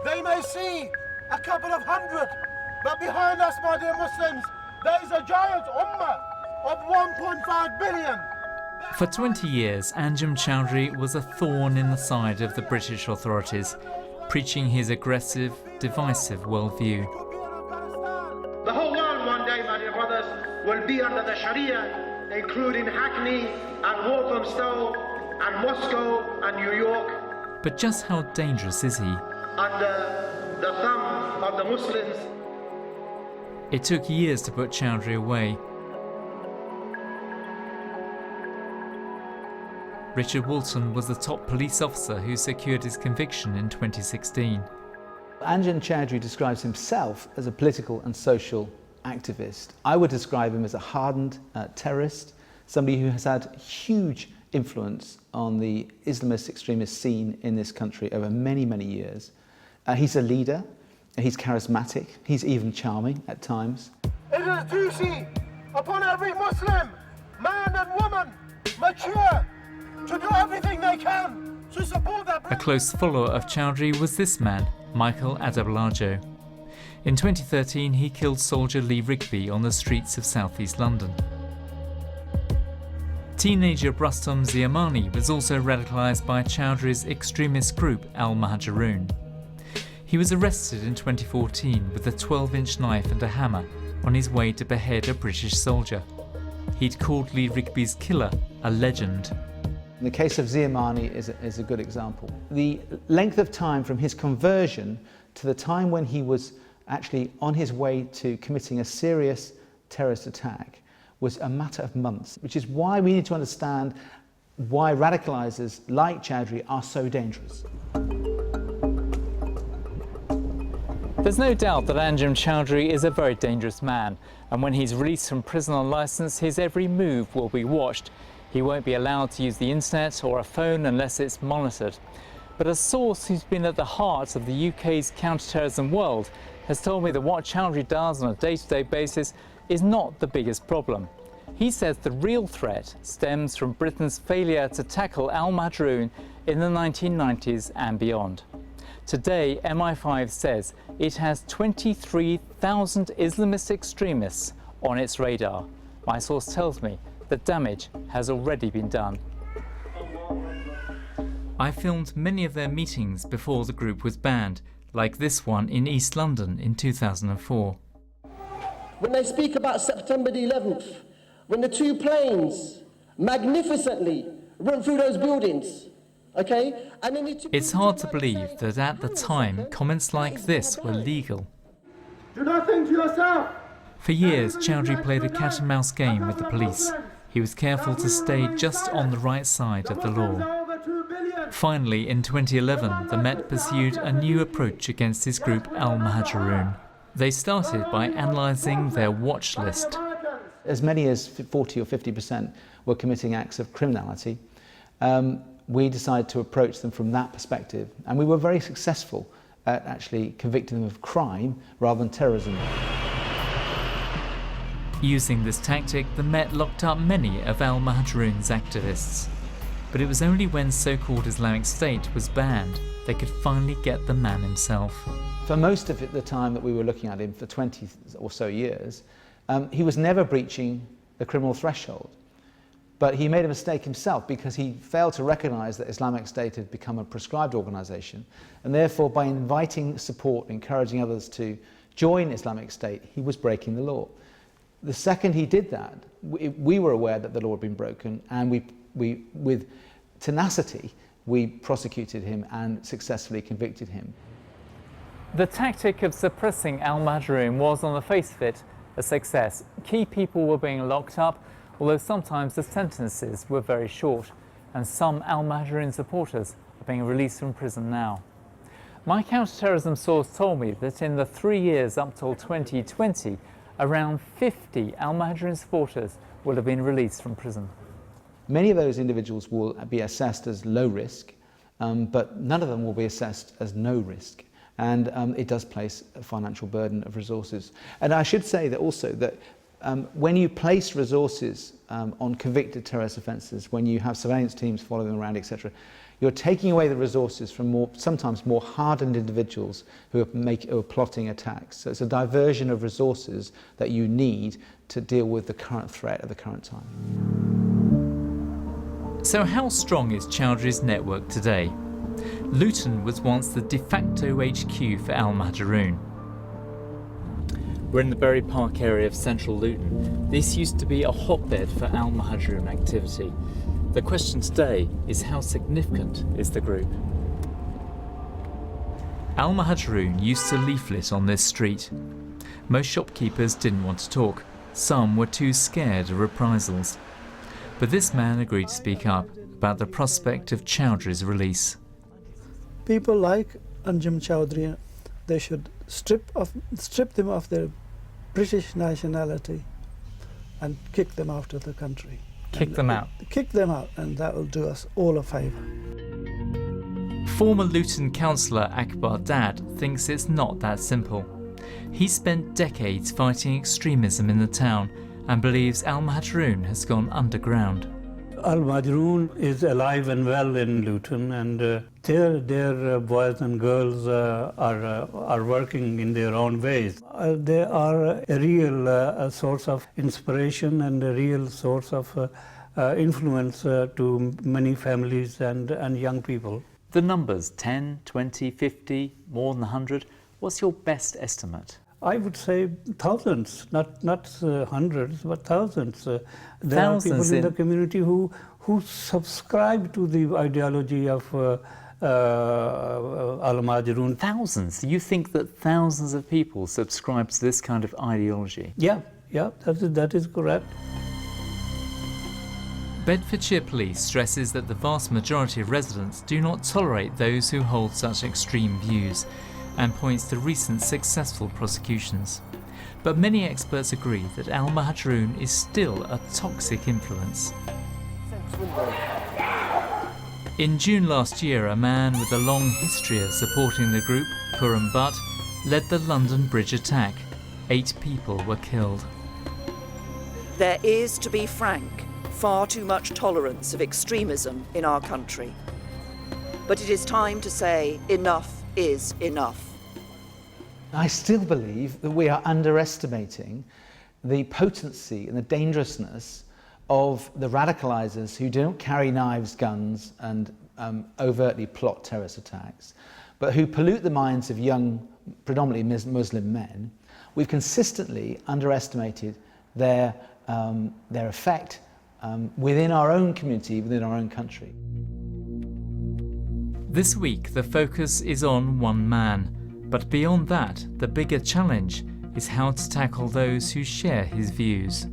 They may see a couple of hundred, but behind us, my dear Muslims, there is a giant ummah of 1.5 billion. For 20 years, Anjem Choudary was a thorn in the side of the British authorities, preaching his aggressive, divisive worldview. The whole world one day, my dear brothers, will be under the Sharia, including Hackney and Walthamstow and Moscow and New York. But just how dangerous is he? Under the thumb of the Muslims. It took years to put Choudary away. Richard Walton was the top police officer who secured his conviction in 2016. Anjem Choudary describes himself as a political and social activist. I would describe him as a hardened terrorist, somebody who has had huge influence on the Islamist extremist scene in this country over many, many years. He's a leader, he's charismatic, he's even charming at times. It is duty upon every Muslim, man and woman, mature, to do everything they can to support their... A close follower of Choudary was this man, Michael Adebolajo. In 2013, he killed soldier Lee Rigby on the streets of southeast London. Teenager Rustam Ziamani was also radicalised by Chowdary's extremist group Al-Muhajirun. He was arrested in 2014 with a 12-inch knife and a hammer on his way to behead a British soldier. He'd called Lee Rigby's killer a legend. The case of Ziamani is a good example. The length of time from his conversion to the time when he was actually on his way to committing a serious terrorist attack was a matter of months, which is why we need to understand why radicalisers like Choudary are so dangerous. There's no doubt that Anjem Choudary is a very dangerous man, and when he's released from prison on licence, his every move will be watched. He won't be allowed to use the internet or a phone unless it's monitored. But a source who's been at the heart of the UK's counter-terrorism world has told me that what Choudary does on a day-to-day basis is not the biggest problem. He says the real threat stems from Britain's failure to tackle Al-Muhajirun in the 1990s and beyond. Today, MI5 says it has 23,000 Islamist extremists on its radar. My source tells me that damage has already been done. I filmed many of their meetings before the group was banned, like this one in East London in 2004. When they speak about September the 11th, when the two planes magnificently went through those buildings, okay? And then it's hard to believe that at the time, comments like this were legal. Do not think to yourself. For years, Choudary played a cat-and-mouse game with the police. He was careful to stay just on the right side of the law. Finally, in 2011, the Met pursued a new approach against his group Al-Muhajirun. They started by analysing their watch list. As many as 40 or 50% were committing acts of criminality. We decided to approach them from that perspective, and we were very successful at actually convicting them of crime rather than terrorism. Using this tactic, the Met locked up many of Al-Muhajirun's activists. But it was only when so-called Islamic State was banned they could finally get the man himself. For most of the time that we were looking at him, for 20 or so years, he was never breaching the criminal threshold. But he made a mistake himself because he failed to recognise that Islamic State had become a proscribed organisation, and therefore by inviting support, encouraging others to join Islamic State, he was breaking the law. The second he did that, we were aware that the law had been broken, and we with tenacity, we prosecuted him and successfully convicted him. The tactic of suppressing Al-Muhajirun was, on the face of it, a success. Key people were being locked up, although sometimes the sentences were very short, and some Al-Muhajirun supporters are being released from prison now. My counter-terrorism source told me that in the 3 years up till 2020, around 50 Al-Muhajirun supporters will have been released from prison. Many of those individuals will be assessed as low risk, but none of them will be assessed as no risk. And it does place a financial burden of resources. And I should say that also that when you place resources on convicted terrorist offences, when you have surveillance teams following them around, etc., You're taking away the resources from sometimes more hardened individuals who are plotting attacks. So it's a diversion of resources that you need to deal with the current threat at the current time. So how strong is Choudhary's network today? Luton was once the de facto HQ for al-Mahjourun. We're in the Berry Park area of central Luton. This used to be a hotbed for al-Mahjourun activity. The question today is, how significant is the group? Al-Mahjourun used to leaflet on this street. Most shopkeepers didn't want to talk. Some were too scared of reprisals. But this man agreed to speak up about the prospect of Choudhary's release. People like Anjem Choudary, they should strip them of their British nationality and kick them out of the country. Kick them out? Kick them out, and that will do us all a favour. Former Luton councillor Akbar Dad thinks it's not that simple. He spent decades fighting extremism in the town and believes al-Mahjourun has gone underground. Al-Mahjourun is alive and well in Luton, and their boys and girls are working in their own ways. They are a real source of inspiration and a real source of influence to many families and young people. The numbers, 10, 20, 50, more than 100, what's your best estimate? I would say thousands, not hundreds, but thousands. There Thousands are people in the community who subscribe to the ideology of al-Mahjourun. Thousands? You think that thousands of people subscribe to this kind of ideology? Yeah, that is correct. Bedfordshire Police stresses that the vast majority of residents do not tolerate those who hold such extreme views, and points to recent successful prosecutions. But many experts agree that al-Mahjourun is still a toxic influence. In June last year, a man with a long history of supporting the group, Khurram Butt, led the London Bridge attack. 8 people were killed. There is, to be frank, far too much tolerance of extremism in our country. But it is time to say enough is enough. I still believe that we are underestimating the potency and the dangerousness of the radicalisers who don't carry knives, guns and overtly plot terrorist attacks, but who pollute the minds of young, predominantly Muslim men. We've consistently underestimated their effect within our own community, within our own country. This week, the focus is on one man, but beyond that, the bigger challenge is how to tackle those who share his views.